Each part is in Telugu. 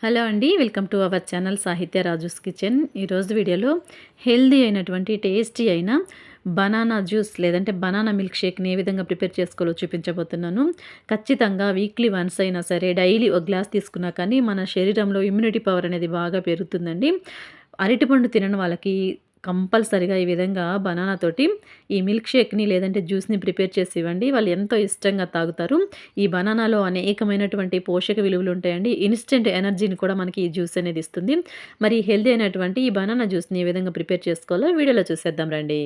హలో అండి. వెల్కమ్ టు అవర్ ఛానల్ సాహిత్య రాజుస్ కిచెన్. ఈరోజు వీడియోలో హెల్తీ అయినటువంటి టేస్టీ అయిన బనానా జ్యూస్ లేదంటే బనానా మిల్క్ షేక్‌ని ఏ విధంగా ప్రిపేర్ చేసుకోవాలో చూపించబోతున్నాను. ఖచ్చితంగా వీక్లీ వన్స్ అయినా సరే డైలీ ఒక గ్లాస్ తీసుకున్నా కానీ మన శరీరంలో ఇమ్యూనిటీ పవర్ అనేది బాగా పెరుగుతుందండి. అరటిపండు తినని వాళ్ళకి కంపల్సరీగా ఈ విధంగా బనానా తోటి ఈ మిల్క్ షేక్‌ని లేదంటే జ్యూస్‌ని ప్రిపేర్ చేసి ఇవ్వండి. వాళ్ళు ఎంతో ఇష్టంగా తాగుతారు. ఈ బనానాలో అనేకమైనటువంటి పోషక విలువలు ఉంటాయండి. ఇన్‌స్టంట్ ఎనర్జీని కూడా మనకి ఈ జ్యూస్ అనేది ఇస్తుంది. మరి హెల్తీ అయినటువంటి ఈ బనానా జ్యూస్‌ని ఏ విధంగా ప్రిపేర్ చేసుకోవాలో వీడియోలో చూసేద్దాం రండి.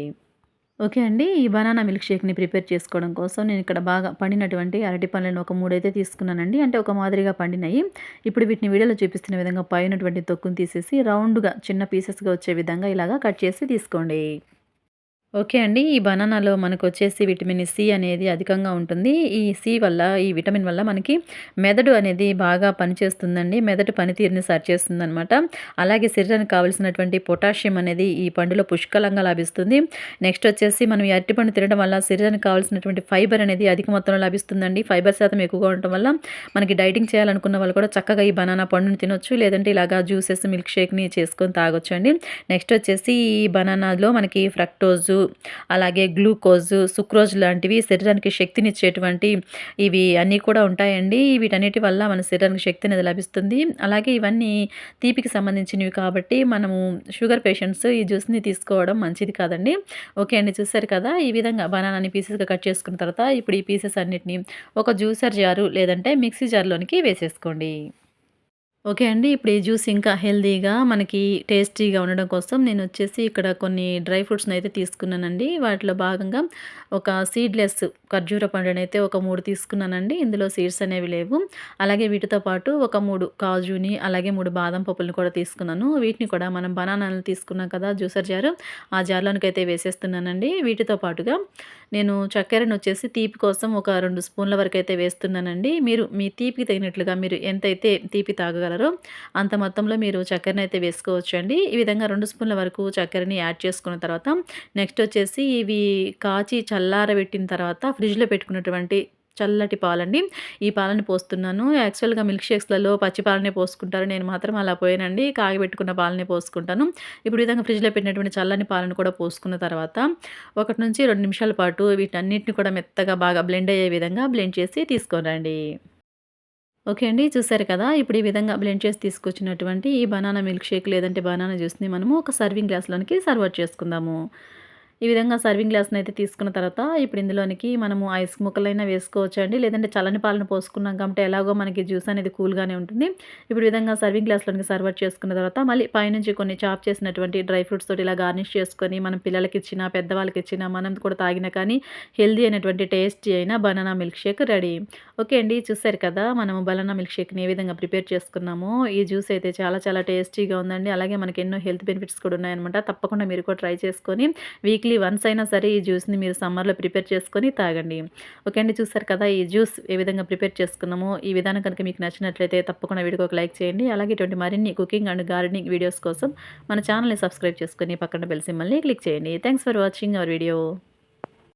ఓకే అండి. ఈ బనానా మిల్క్ షేక్‌ని ప్రిపేర్ చేసుకోవడం కోసం నేను ఇక్కడ బాగా పండినటువంటి అరటి పండ్లను ఒక 3 అయితే తీసుకున్నానండి. అంటే ఒక మాదిరిగా పండినయి. ఇప్పుడు వీటిని వీడియోలో చూపిస్తున్న విధంగా పైనటువంటి తొక్కుని తీసేసి రౌండ్‌గా చిన్న పీసెస్‌గా వచ్చే విధంగా ఇలాగా కట్ చేసి తీసుకోండి. ఓకే అండి. ఈ బనానాలో మనకొచ్చేసి విటమిన్ సి అనేది అధికంగా ఉంటుంది. ఈ విటమిన్ వల్ల మనకి మెదడు అనేది బాగా పనిచేస్తుందండి. మెదడు పనితీరుని సరిచేస్తుందనమాట. అలాగే శరీరానికి కావాల్సినటువంటి పొటాషియం అనేది ఈ పండులో పుష్కలంగా లభిస్తుంది. నెక్స్ట్ వచ్చేసి మనం ఈ అరటిపండు తినడం వల్ల శరీరానికి కావాల్సినటువంటి ఫైబర్ అనేది అధిక మొత్తంలో లభిస్తుందండి. ఫైబర్ శాతం ఎక్కువగా ఉండటం వల్ల మనకి డైటింగ్ చేయాలనుకున్న వాళ్ళు కూడా చక్కగా ఈ బనానా పండుని తినొచ్చు. లేదంటే ఇలాగా జ్యూసెస్, మిల్క్ షేక్‌ని చేసుకొని తాగొచ్చండి. నెక్స్ట్ వచ్చేసి ఈ బనానాలో మనకి ఫ్రక్టోజు అలాగే గ్లూకోజ్, సుక్రోజ్ లాంటివి శరీరానికి శక్తినిచ్చేటువంటి ఇవి అన్నీ కూడా ఉంటాయండి. వీటన్నిటి వల్ల మన శరీరానికి శక్తి అనేది లభిస్తుంది. అలాగే ఇవన్నీ తీపికి సంబంధించినవి కాబట్టి మనము షుగర్ పేషెంట్స్ ఈ జ్యూస్‌ని తీసుకోవడం మంచిది కాదండి. ఓకే అండి. చూసారు కదా! ఈ విధంగా బనానాని పీసెస్‌గా కట్ చేసుకున్న తర్వాత ఇప్పుడు ఈ పీసెస్ అన్నిటిని ఒక జ్యూసర్ జారు లేదంటే మిక్సీ జార్‌లోనికి వేసేసుకోండి. ఓకే అండి. ఇప్పుడు ఈ జ్యూస్ ఇంకా హెల్తీగా మనకి టేస్టీగా ఉండడం కోసం నేనొచ్చేసి ఇక్కడ కొన్ని డ్రై ఫ్రూట్స్‌నైతే తీసుకున్నానండి. వాటిలో భాగంగా ఒక సీడ్‌లెస్ ఖర్జూర పండునైతే ఒక 3 తీసుకున్నానండి. ఇందులో సీడ్స్ అనేవి లేవు. అలాగే వీటితో పాటు ఒక 3 కాజుని, అలాగే 3 బాదం పప్పులను కూడా తీసుకున్నాను. వీటిని కూడా మనం బనానాలను తీసుకున్నాం కదా! జ్యూసర్ జారు, ఆ జార్‌లోనికైతే వేసేస్తున్నానండి. వీటితో పాటుగా నేను చక్కెరనొచ్చేసి తీపి కోసం ఒక 2 స్పూన్ల వరకైతే వేస్తున్నానండి. మీరు మీ తీపికి తగినట్లుగా మీరు ఎంతైతే తీపి తాగగలరో అంత మొత్తంలో మీరు చక్కెరనైతే వేసుకోవచ్చండి. ఈ విధంగా 2 స్పూన్ల వరకు చక్కెరని యాడ్ చేసుకున్న తర్వాత నెక్స్ట్ వచ్చేసి ఇవి కాచి చల్లారబెట్టిన తర్వాత ఫ్రిడ్జ్‌లో పెట్టుకున్నటువంటి చల్లటి పాలండి. ఈ పాలని పోస్తున్నాను. యాక్చువల్‌గా మిల్క్ షేక్స్‌లలో పచ్చి పాలనే పోసుకుంటారు. నేను మాత్రం అలా పోయానండి. కాగబెట్టుకున్న పాలనే పోసుకుంటాను. ఇప్పుడు ఈ విధంగా ఫ్రిడ్జ్‌లో పెట్టినటువంటి చల్లని పాలను కూడా పోసుకున్న తర్వాత 1-2 నిమిషాల పాటు వీటన్నిటిని కూడా మెత్తగా బాగా బ్లెండ్ అయ్యే విధంగా బ్లెండ్ చేసి తీసుకొనిరండి. ఓకే అండి. చూసారు కదా! ఇప్పుడు ఈ విధంగా బ్లెండ్ చేసి తీసుకొచ్చినటువంటి ఈ బనానా మిల్క్ షేక్ లేదంటే బనానా జ్యూస్‌ని మనము ఒక సర్వింగ్ గ్లాస్‌లోనికి సర్వ్ చేసుకుందాము. ఈ విధంగా సర్వింగ్ గ్లాస్‌నైతే తీసుకున్న తర్వాత ఇప్పుడు ఇందులోనికి మనము ఐస్ ముక్కలైనా వేసుకోవచ్చండి. లేదంటే చల్లని పాలను పోసుకున్నాం కాబట్టి ఎలాగో మనకి జ్యూస్ అనేది కూల్‌గానే ఉంటుంది. ఇప్పుడు ఈ విధంగా సర్వింగ్ గ్లాస్‌లోనికి సర్వ్ చేసుకున్న తర్వాత మళ్ళీ పైనుంచి కొన్ని చాప్ చేసినటువంటి డ్రై ఫ్రూట్స్ తోటి ఇలా గార్నిష్ చేసుకొని మనం పిల్లలకిచ్చినా, పెద్దవాళ్ళకిచ్చినా, మనం కూడా తాగినా కానీ హెల్తీ అయినటువంటి టేస్టీ అయిన banana milk shake ready. Okay అండి. చూసారు కదా! మనము బనానా మిల్క్ షేక్‌ని ఏ విధంగా ప్రిపేర్ చేసుకున్నామో. ఈ జ్యూస్ అయితే చాలా చాలా టేస్టీగా ఉందండి. అలాగే మనకి ఎన్నో హెల్త్ బెనిఫిట్స్ కూడా ఉన్నాయన్నమాట. తప్పకుండా మీరు కూడా ట్రై చేసుకొని వీక్లీ వన్స్ అయినా సరే ఈ జ్యూస్‌ని మీరు సమ్మర్‌లో ప్రిపేర్ చేసుకొని తాగండి. ఓకే అండి. చూసారు కదా! ఈ జ్యూస్ ఏ విధంగా ప్రిపేర్ చేసుకున్నామో, ఈ విధానం కనుక మీకు నచ్చినట్లయితే తప్పకుండా వీడియోకి ఒక లైక్ చేయండి. అలాగే ఇటువంటి మరిన్ని కుకింగ్ అండ్ గార్డెనింగ్ వీడియోస్ కోసం మన ఛానెల్‌ని సబ్స్క్రైబ్ చేసుకొని పక్కన బెల్ సింబల్‌ని క్లిక్ చేయండి. Thanks for watching our video.